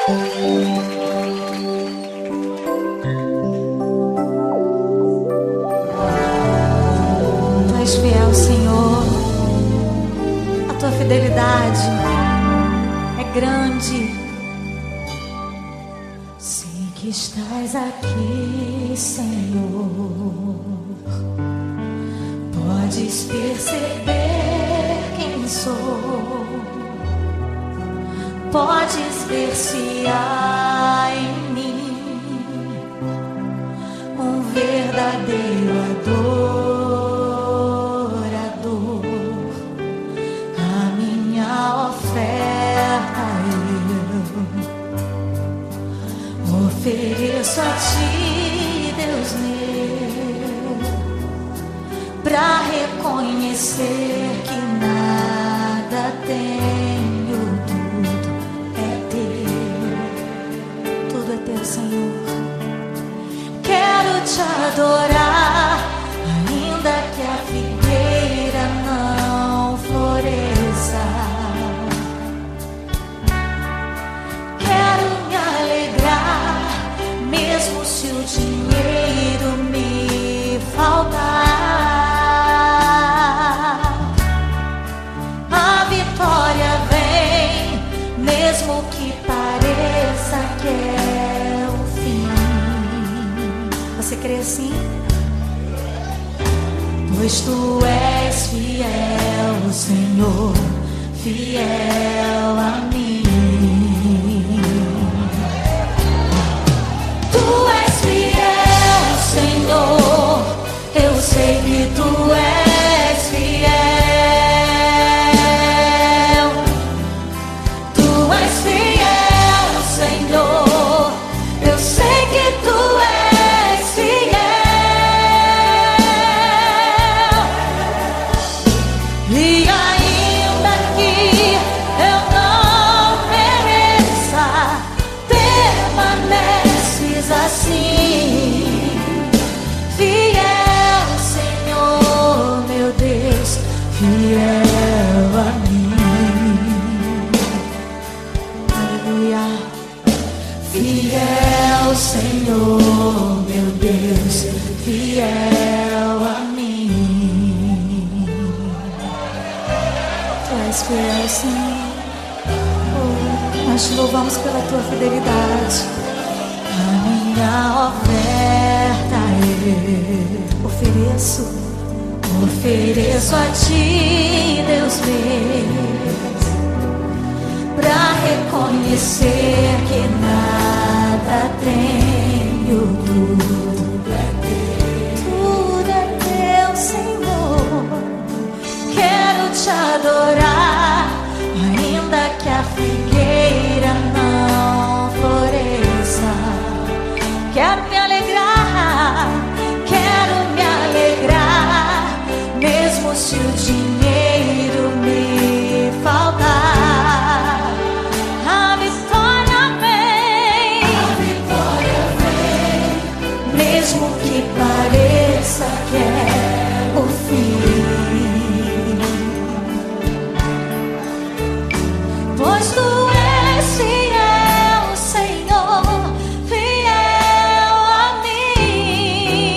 Tu és fiel, Senhor. A tua fidelidade é grande. Sei que estás aqui, Senhor. Podes perceber quem sou. Podes ver se há em mim um verdadeiro adorador. A minha oferta eu ofereço a ti, Deus meu, pra reconhecer que nada tenho, tudo é teu, Senhor. Quero te adorar, ainda que a figueira não floresça. Quero me alegrar, mesmo se o dinheiro me faltar. A vitória vem, mesmo que pareça que é o fim. Você crê assim? Pois tu és fiel, Senhor, fiel a mim. Tu és fiel, Senhor, eu sei que tu és fiel. Tu és fiel, Senhor, eu sei que tu és fiel. E ainda que eu não mereça, permaneces assim. Fiel, Senhor, meu Deus, fiel a mim. Aleluia. Fiel, Senhor, meu Deus, fiel a mim. Tu és fiel, Senhor. Oh, nós te louvamos pela tua fidelidade. A minha oferta eu ofereço a ti, Deus meu, pra reconhecer que nada tenho, tudo é teu, Senhor. Quero te adorar, ainda que a figueira não floresça. Quero me alegrar, mesmo se o dinheiro me faltar. A vitória vem, mesmo que pareça que é o fim. Pois tu és fiel, Senhor, fiel a mim.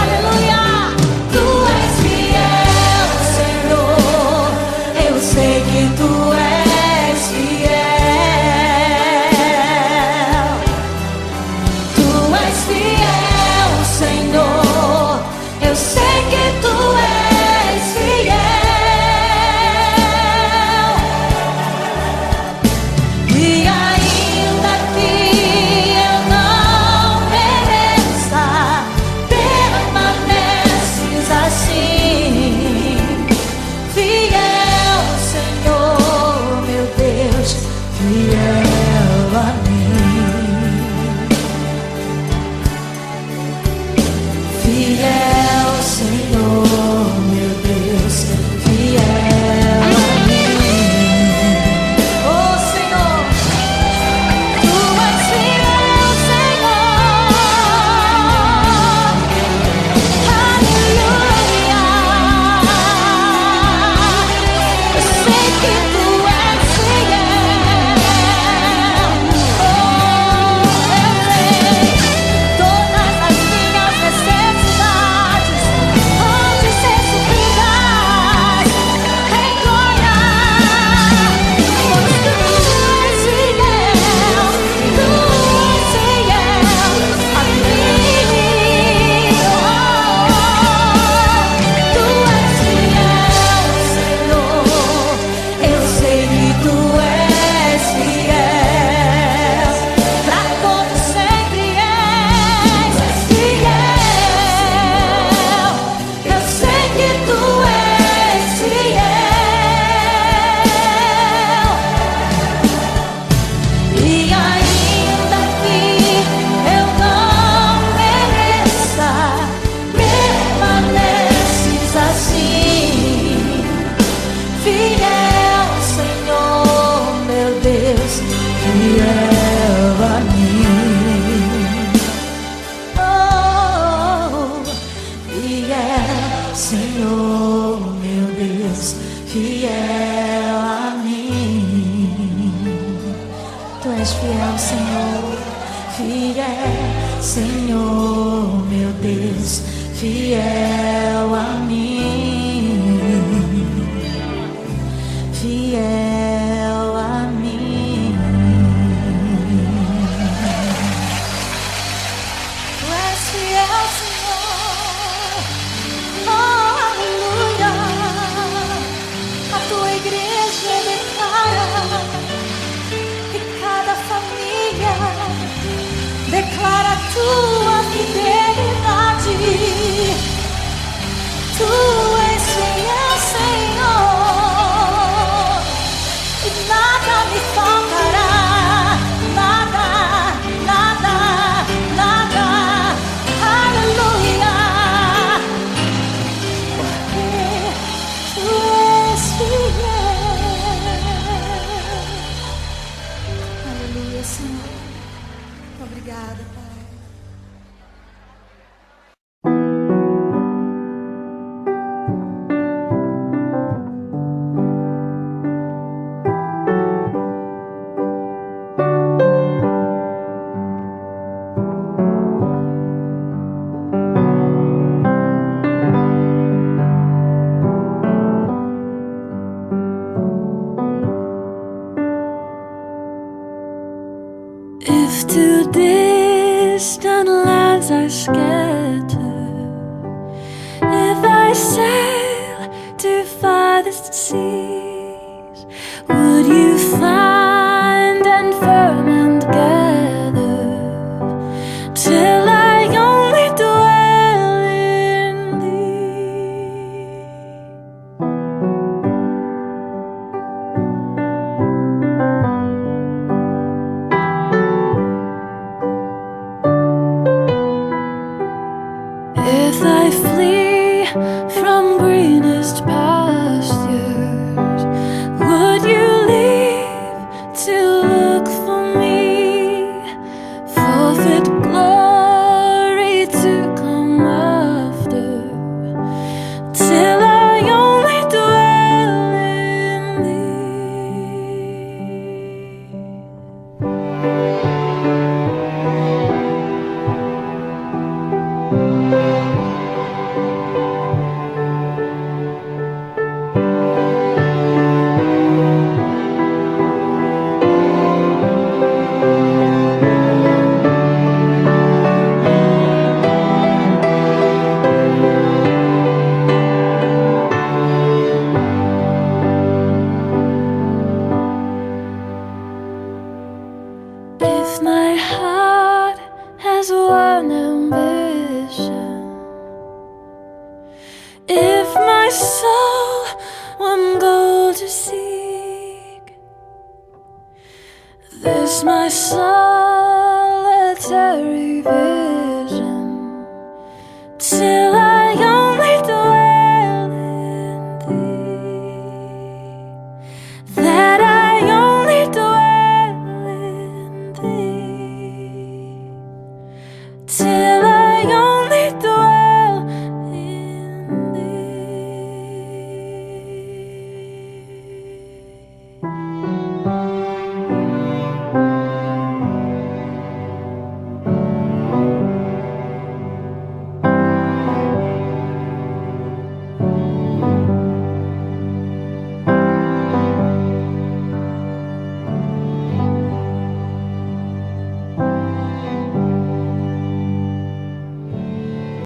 Aleluia. Tu és fiel. Senhor, meu Deus, fiel a mim. Tu és fiel, Senhor, fiel, Senhor, meu Deus, fiel a mim, fiel a mim. Tu és fiel, Senhor, oh, aleluia. A tua igreja declara, e cada família declara a tua fidelidade. Tu és fiel, Senhor, e nada me faltará, nada, nada, nada, aleluia, porque tu és fiel. Aleluia, Senhor, obrigada, Pai. If to distant lands I scatter, if I sail to farthest seas, would you find and firm and gather till I only dwell in thee? If I flee from greenest pastures, would you leave to look for me? Forfeit glory to come after, till I only dwell in If my heart has one ambition, if my soul one goal to seek, this my solitary vision, till